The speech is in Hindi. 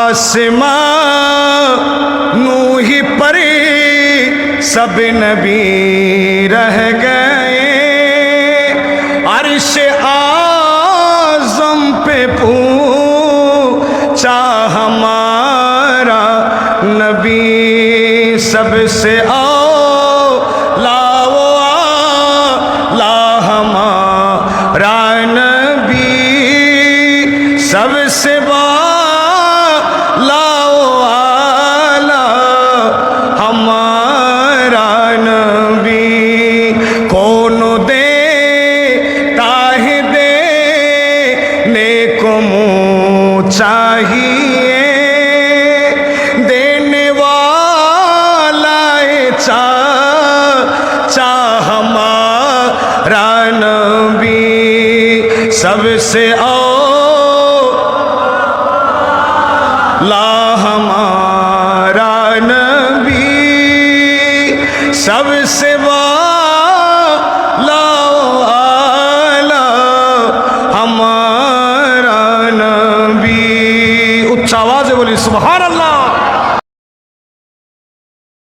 आसमां नूही पर सब नबी रह गए, अर्श आज़म पे पूछा हमारा नबी, सबसे औला वो आला हमारा नबी, सबसे वाला वो आला हमारा नबी। कौन देता है देने को मुँह चाहिए, देने वाला चाचा हमारा नबी, सबसे औला हमारा नबी, सबसे वाला आला हमारा नबी। उच्च आवाज़ बोली सुभान अल्लाह।